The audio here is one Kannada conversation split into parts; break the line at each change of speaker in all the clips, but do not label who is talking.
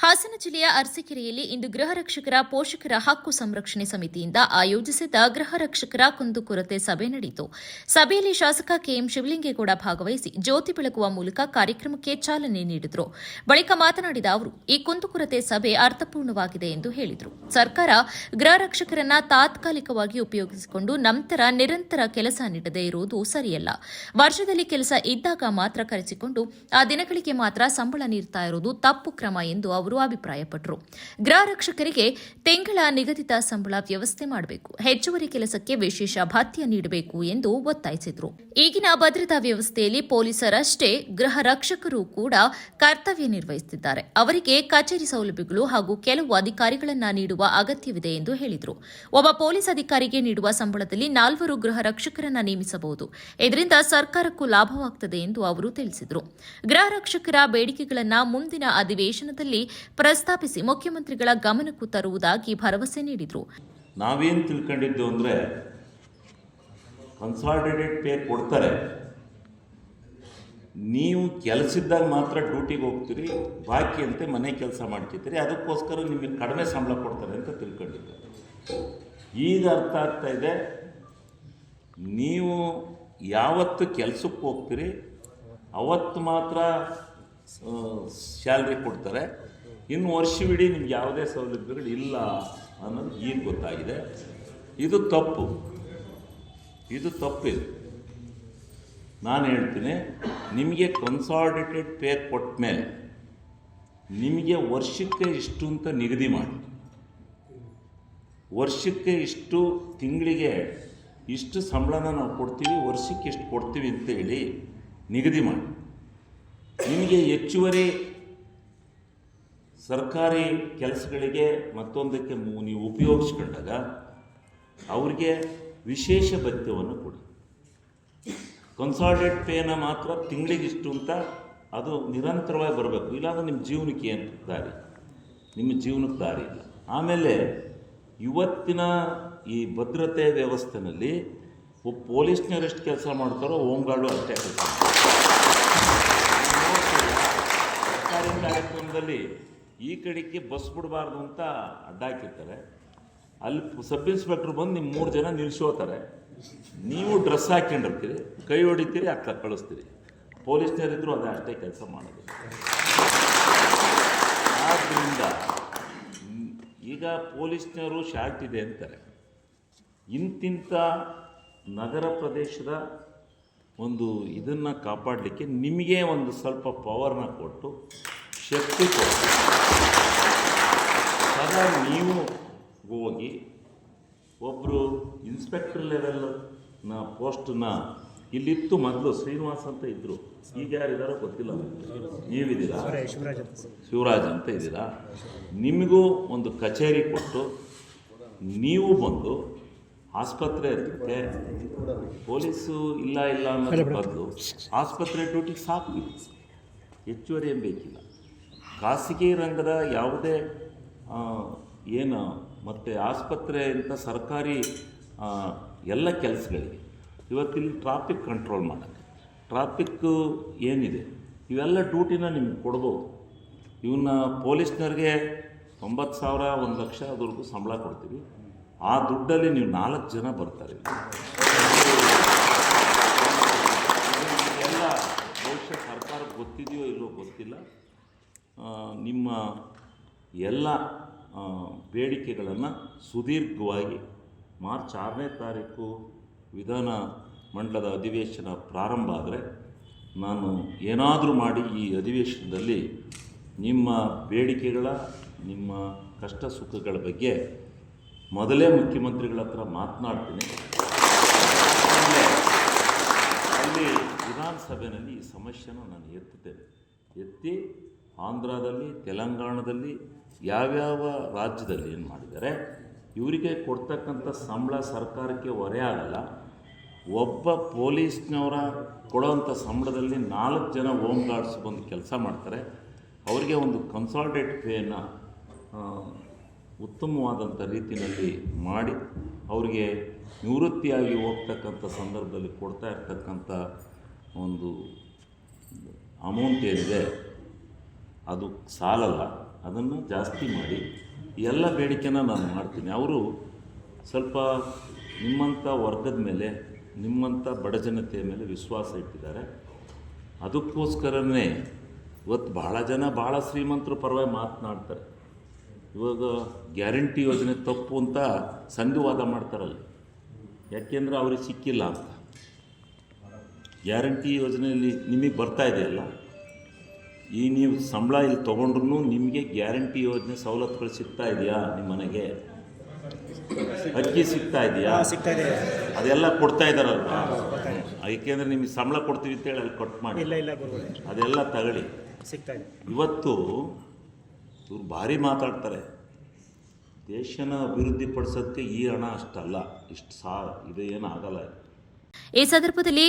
ಹಾಸನ ಜಿಲ್ಲೆಯ ಅರಸೀಕೆರೆಯಲ್ಲಿ ಇಂದು ಗೃಹ ರಕ್ಷಕರ ಪೋಷಕರ ಹಕ್ಕು ಸಂರಕ್ಷಣೆ ಸಮಿತಿಯಿಂದ ಆಯೋಜಿಸಿದ್ದ ಗೃಹ ರಕ್ಷಕರ ಕುಂದುಕೊರತೆ ಸಭೆ ನಡೆಯಿತು. ಸಭೆಯಲ್ಲಿ ಶಾಸಕ ಕೆಎಂ ಶಿವಲಿಂಗೇಗೌಡ ಭಾಗವಹಿಸಿ ಜ್ಯೋತಿ ಬೆಳಗುವ ಮೂಲಕ ಕಾರ್ಯಕ್ರಮಕ್ಕೆ ಚಾಲನೆ ನೀಡಿದರು. ಬಳಿಕ ಮಾತನಾಡಿದ ಅವರು, ಈ ಕುಂದುಕೊರತೆ ಸಭೆ ಅರ್ಥಪೂರ್ಣವಾಗಿದೆ ಎಂದು ಹೇಳಿದರು. ಸರ್ಕಾರ ಗೃಹ ರಕ್ಷಕರನ್ನ ತಾತ್ಕಾಲಿಕವಾಗಿ ಉಪಯೋಗಿಸಿಕೊಂಡು ನಂತರ ನಿರಂತರ ಕೆಲಸ ನೀಡದೇ ಇರುವುದು ಸರಿಯಲ್ಲ. ವರ್ಷದಲ್ಲಿ ಕೆಲಸ ಇದ್ದಾಗ ಮಾತ್ರ ಕರೆಸಿಕೊಂಡು ಆ ದಿನಗಳಿಗೆ ಮಾತ್ರ ಸಂಬಳ ನೀಡುತ್ತಾ ಇರುವುದು ತಪ್ಪು ಕ್ರಮ ಎಂದು ಅವರು ಅಭಿಪ್ರಾಯಪಟ್ಟರು. ಗೃಹ ರಕ್ಷಕರಿಗೆ ತಿಂಗಳ ನಿಗದಿತ ಸಂಬಳ ವ್ಯವಸ್ಥೆ ಮಾಡಬೇಕು, ಹೆಚ್ಚುವರಿ ಕೆಲಸಕ್ಕೆ ವಿಶೇಷ ಭತ್ಯೆ ನೀಡಬೇಕು ಎಂದು ಒತ್ತಾಯಿಸಿದರು. ಈಗಿನ ಭದ್ರತಾ ವ್ಯವಸ್ಥೆಯಲ್ಲಿ ಪೊಲೀಸರಷ್ಟೇ ಗೃಹ ರಕ್ಷಕರು ಕೂಡ ಕರ್ತವ್ಯ ನಿರ್ವಹಿಸುತ್ತಿದ್ದಾರೆ. ಅವರಿಗೆ ಕಚೇರಿ ಸೌಲಭ್ಯಗಳು ಹಾಗೂ ಕೆಲವು ಅಧಿಕಾರಿಗಳನ್ನು ನೀಡುವ ಅಗತ್ಯವಿದೆ ಎಂದು ಹೇಳಿದರು. ಒಬ್ಬ ಪೊಲೀಸ್ ಅಧಿಕಾರಿಗೆ ನೀಡುವ ಸಂಬಳದಲ್ಲಿ 4 ಗೃಹ ರಕ್ಷಕರನ್ನು ನೇಮಿಸಬಹುದು. ಇದರಿಂದ ಸರ್ಕಾರಕ್ಕೂ ಲಾಭವಾಗುತ್ತದೆ ಎಂದು ಅವರು ತಿಳಿಸಿದರು. ಗೃಹ ರಕ್ಷಕರ ಬೇಡಿಕೆಗಳನ್ನು ಮುಂದಿನ ಅಧಿವೇಶನದಲ್ಲಿ ಪ್ರಸ್ತಾಪಿಸಿ ಮುಖ್ಯಮಂತ್ರಿಗಳ ಗಮನಕ್ಕೂ ತರುವುದಾಗಿ ಭರವಸೆ ನೀಡಿದರು.
ನಾವೇನು ತಿಳ್ಕೊಂಡಿದ್ದು ಅಂದರೆ ಕನ್ಸಾಲಿಡೇಟೆಡ್ ಪೇ ಕೊಡ್ತಾರೆ, ನೀವು ಕೆಲಸದಾಗ ಮಾತ್ರ ಡ್ಯೂಟಿಗೆ ಹೋಗ್ತೀರಿ, ಬಾಕಿ ಅಂತೆ ಮನೆ ಕೆಲಸ ಮಾಡ್ತಿರ್ತೀರಿ, ಅದಕ್ಕೋಸ್ಕರ ನಿಮಗೆ ಕಡಿಮೆ ಸಂಬಳ ಕೊಡ್ತಾರೆ ಅಂತ ತಿಳ್ಕೊಂಡಿದ್ದು. ಈಗ ಅರ್ಥ ಆಗ್ತಾ ಇದೆ, ನೀವು ಯಾವತ್ತು ಕೆಲಸಕ್ಕೆ ಹೋಗ್ತೀರಿ ಅವತ್ತು ಮಾತ್ರ ಸ್ಯಾಲ್ರಿ ಕೊಡ್ತಾರೆ, ಇನ್ನು ವರ್ಷವಿಡೀ ನಿಮ್ಗೆ ಯಾವುದೇ ಸೌಲಭ್ಯಗಳು ಇಲ್ಲ ಅನ್ನೋದು ಈಗ ಗೊತ್ತಾಗಿದೆ. ಇದು ತಪ್ಪಿದೆ. ನಾನು ಹೇಳ್ತೀನಿ, ನಿಮಗೆ ಕನ್ಸಾಲಿಡೇಟೆಡ್ ಪೇ ಕೊಟ್ಟ ಮೇಲೆ ನಿಮಗೆ ವರ್ಷಕ್ಕೆ ಇಷ್ಟು ಅಂತ ನಿಗದಿ ಮಾಡಿ, ವರ್ಷಕ್ಕೆ ಇಷ್ಟು, ತಿಂಗಳಿಗೆ ಇಷ್ಟು ಸಂಬಳನ ನಾವು ಕೊಡ್ತೀವಿ, ವರ್ಷಕ್ಕೆ ಎಷ್ಟು ಕೊಡ್ತೀವಿ ಅಂತೇಳಿ ನಿಗದಿ ಮಾಡಿ. ನಿಮಗೆ ಹೆಚ್ಚುವರಿ ಸರ್ಕಾರಿ ಕೆಲಸಗಳಿಗೆ ಮತ್ತೊಂದಕ್ಕೆ ನೀವು ಉಪಯೋಗಿಸ್ಕೊಂಡಾಗ ಅವ್ರಿಗೆ ವಿಶೇಷ ಭತ್ಯವನ್ನು ಕೊಡಿ. ಕನ್ಸಾಲಿಡೇಟ್ ಪೇನ ಮಾತ್ರ ತಿಂಗಳಿಗಿಷ್ಟು ಅಂತ ಅದು ನಿರಂತರವಾಗಿ ಬರಬೇಕು, ಇಲ್ಲಾಂದ್ರೆ ನಿಮ್ಮ ಜೀವನಕ್ಕೆ ಏನು ದಾರಿ, ನಿಮ್ಮ ಜೀವನಕ್ಕೆ ದಾರಿ ಇಲ್ಲ. ಆಮೇಲೆ ಇವತ್ತಿನ ಈ ಭದ್ರತೆ ವ್ಯವಸ್ಥೆಯಲ್ಲಿ ಪೊಲೀಸ್ನವ್ರು ಎಷ್ಟು ಕೆಲಸ ಮಾಡ್ತಾರೋ ಹೋಮ್ ಗಾರ್ಡು ಅಷ್ಟೇ ಕೆಲಸ ಸರ್ಕಾರಿ ಕಾರ್ಯಕ್ರಮದಲ್ಲಿ ಈ ಕಡೆಗೆ ಬಸ್ ಬಿಡಬಾರ್ದು ಅಂತ ಅಡ್ಡ ಹಾಕಿರ್ತಾರೆ. ಅಲ್ಲಿ ಸಬ್ ಇನ್ಸ್ಪೆಕ್ಟ್ರ್ ಬಂದು ನಿಮ್ಮ 3 ಜನ ನಿಲ್ಲಿಸೋತಾರೆ, ನೀವು ಡ್ರೆಸ್ ಹಾಕ್ಕೊಂಡಿರ್ತೀರಿ, ಕೈ ಹೊಡಿತೀರಿ, ಕಳಿಸ್ತೀರಿ. ಪೊಲೀಸ್ನವರಿದ್ದರೂ ಅದೇ ಅಷ್ಟೇ ಕೆಲಸ ಮಾಡೋದು. ಆದ್ದರಿಂದ ಈಗ ಪೊಲೀಸ್ನವರು ಶಾರ್ಟ್ ಇದೆ ಅಂತಾರೆ. ಇಂತಿಂಥ ನಗರ ಪ್ರದೇಶದ ಒಂದು ಇದನ್ನು ಕಾಪಾಡಲಿಕ್ಕೆ ನಿಮಗೆ ಒಂದು ಸ್ವಲ್ಪ ಪವರ್ನ ಕೊಟ್ಟು, ಶಕ್ತಿ ಕೊಟ್ಟು, ಸದಾ ನೀವು ಹೋಗಿ ಒಬ್ಬರು ಇನ್ಸ್ಪೆಕ್ಟರ್ ಲೆವೆಲ್ನ ಪೋಸ್ಟನ್ನ ಇಲ್ಲಿತ್ತು. ಮೊದಲು ಶ್ರೀನಿವಾಸ್ ಅಂತ ಇದ್ದರು, ಈಗ ಯಾರಿದ್ದಾರೋ ಗೊತ್ತಿಲ್ಲ. ನೀವಿದ್ದೀರಾ, ಶಿವರಾಜ್ ಅಂತ ಇದ್ದೀರಾ. ನಿಮಗೂ ಒಂದು ಕಚೇರಿ ಕೊಟ್ಟು ನೀವು ಬಂದು ಆಸ್ಪತ್ರೆ ಇರುತ್ತೆ, ಪೊಲೀಸು ಇಲ್ಲ ಅನ್ನೋದು ಬದಲು ಆಸ್ಪತ್ರೆ ಡ್ಯೂಟಿಗೆ ಸಾಕು, ಹೆಚ್ಚುವರಿ ಏನು ಬೇಕಿಲ್ಲ. ಖಾಸಗಿ ರಂಗದ ಯಾವುದೇ ಏನು ಮತ್ತು ಆಸ್ಪತ್ರೆ ಅಂತ ಸರ್ಕಾರಿ ಎಲ್ಲ ಕೆಲಸಗಳಿಗೆ ಇವತ್ತಿಲ್ಲಿ ಟ್ರಾಫಿಕ್ ಕಂಟ್ರೋಲ್ ಮಾಡೋಕ್ಕೆ, ಟ್ರಾಫಿಕ್ಕು ಏನಿದೆ ಇವೆಲ್ಲ ಡ್ಯೂಟಿನ ನಿಮ್ಗೆ ಕೊಡ್ಬೋದು. ಇವನ್ನ ಪೊಲೀಸ್ನವ್ರಿಗೆ 90,000 1 ಲಕ್ಷದವರೆಗೂ ಸಂಬಳ ಕೊಡ್ತೀವಿ. ಆ ದುಡ್ಡಲ್ಲಿ ನೀವು 4 ಜನ ಬರ್ತಾರೆ. ಎಲ್ಲ ಬಹುಶಃ ಸರ್ಕಾರಕ್ಕೆ ಗೊತ್ತಿದೆಯೋ ಇಲ್ಲೋ ಗೊತ್ತಿಲ್ಲ. ನಿಮ್ಮ ಎಲ್ಲ ಬೇಡಿಕೆಗಳನ್ನು ಸುದೀರ್ಘವಾಗಿ ಮಾರ್ಚ್ 6ನೇ ತಾರೀಕು ವಿಧಾನ ಮಂಡಲದ ಅಧಿವೇಶನ ಪ್ರಾರಂಭ ಆದರೆ ನಾನು ಏನಾದರೂ ಮಾಡಿ ಈ ಅಧಿವೇಶನದಲ್ಲಿ ನಿಮ್ಮ ಬೇಡಿಕೆಗಳ, ನಿಮ್ಮ ಕಷ್ಟ ಸುಖಗಳ ಬಗ್ಗೆ ಮೊದಲೇ ಮುಖ್ಯಮಂತ್ರಿಗಳ ಹತ್ರ ಮಾತನಾಡ್ತೀನಿ. ಅಲ್ಲಿ ವಿಧಾನಸಭೆಯಲ್ಲಿ ಈ ಸಮಸ್ಯೆನ ನಾನು ಎತ್ತಿ ಆಂಧ್ರದಲ್ಲಿ, ತೆಲಂಗಾಣದಲ್ಲಿ, ಯಾವ್ಯಾವ ರಾಜ್ಯದಲ್ಲಿ ಏನು ಮಾಡಿದ್ದಾರೆ, ಇವರಿಗೆ ಕೊಡ್ತಕ್ಕಂಥ ಸಂಬಳ ಸರ್ಕಾರಕ್ಕೆ ಹೊರೆ ಆಗಲ್ಲ. ಒಬ್ಬ ಪೊಲೀಸ್ನವರ ಕೊಡೋವಂಥ ಸಂಬಳದಲ್ಲಿ 4 ಜನ ಹೋಮ್ ಗಾರ್ಡ್ಸ್ ಬಂದು ಕೆಲಸ ಮಾಡ್ತಾರೆ. ಅವರಿಗೆ ಒಂದು ಕನ್ಸಾಲಿಡೇಟ್ ಪೇನ ಉತ್ತಮವಾದಂಥ ರೀತಿಯಲ್ಲಿ ಮಾಡಿ ಅವರಿಗೆ ನಿವೃತ್ತಿಯಾಗಿ ಹೋಗ್ತಕ್ಕಂಥ ಸಂದರ್ಭದಲ್ಲಿ ಕೊಡ್ತಾ ಇರ್ತಕ್ಕಂಥ ಒಂದು ಅಮೌಂಟ್ ಏನಿದೆ ಅದು ಸಾಲಲ್ಲ. ಅದನ್ನು ಜಾಸ್ತಿ ಮಾಡಿ ಈ ಎಲ್ಲ ಬೇಡಿಕೆನ ನಾನು ಮಾಡ್ತೀನಿ. ಅವರು ಸ್ವಲ್ಪ ನಿಮ್ಮಂಥ ವರ್ಗದ ಮೇಲೆ, ನಿಮ್ಮಂಥ ಬಡ ಜನತೆಯ ಮೇಲೆ ವಿಶ್ವಾಸ ಇಟ್ಟಿದ್ದಾರೆ. ಅದಕ್ಕೋಸ್ಕರನೇ ಇವತ್ತು ಭಾಳ ಜನ ಭಾಳ ಶ್ರೀಮಂತರು ಪರವಾಗಿ ಮಾತನಾಡ್ತಾರೆ. ಇವಾಗ ಗ್ಯಾರಂಟಿ ಯೋಜನೆ ತಪ್ಪು ಅಂತ ಸಂಘವಾದ ಮಾಡ್ತಾರಲ್ಲ, ಯಾಕೆಂದರೆ ಅವ್ರಿಗೆ ಸಿಕ್ಕಿಲ್ಲ ಅಂತ. ಗ್ಯಾರಂಟಿ ಯೋಜನೆಯಲ್ಲಿ ನಿಮಗೆ ಬರ್ತಾ ಇದೆಯಲ್ಲ, ಈ ನೀವು ಸಂಬಳ ಇಲ್ಲಿ ತೊಗೊಂಡ್ರೂ ನಿಮಗೆ ಗ್ಯಾರಂಟಿ ಯೋಜನೆ ಸವಲತ್ತುಗಳು ಸಿಗ್ತಾ ಇದೆಯಾ? ನಿಮ್ಮ ಮನೆಗೆ ಅಕ್ಕಿ ಸಿಗ್ತಾ ಇದೆಯಾ?
ಸಿಗ್ತಾ ಇದೆ.
ಅದೆಲ್ಲ ಕೊಡ್ತಾ ಇದ್ದಾರಲ್ವ? ಏಕೆಂದರೆ ನಿಮಗೆ ಸಂಬಳ ಕೊಡ್ತೀವಿ ಅಂತೇಳಿ ಅಲ್ಲಿ ಕೊಟ್ಟು ಮಾಡಿ,
ಇಲ್ಲ ಗುರುಗಳೇ,
ಅದೆಲ್ಲ ತಗೊಳ್ಳಿ.
ಸಿಗ್ತಾ ಇದೆ.
ಇವತ್ತು ಇವ್ರು ಭಾರಿ ಮಾತಾಡ್ತಾರೆ. ದೇಶನ ಅಭಿವೃದ್ಧಿ ಪಡಿಸೋದಕ್ಕೆ ಈ ಹಣ ಅಷ್ಟಲ್ಲ, ಇಷ್ಟು ಇದು ಏನು ಆಗಲ್ಲ.
ಈ ಸಂದರ್ಭದಲ್ಲಿ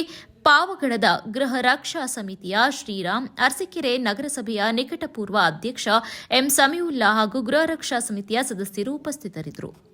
ಪಾವಗಡದ ಗೃಹ ರಕ್ಷಾ ಸಮಿತಿಯ ಶ್ರೀರಾಮ್, ಅರಸೀಕೆರೆ ನಗರಸಭೆಯ ನಿಕಟಪೂರ್ವ ಅಧ್ಯಕ್ಷ ಎಂ ಸಮೀವುಲ್ಲಾ ಹಾಗೂ ಗೃಹ ರಕ್ಷಾ ಸಮಿತಿಯ ಸದಸ್ಯರು ಉಪಸ್ಥಿತರಿದ್ದರು.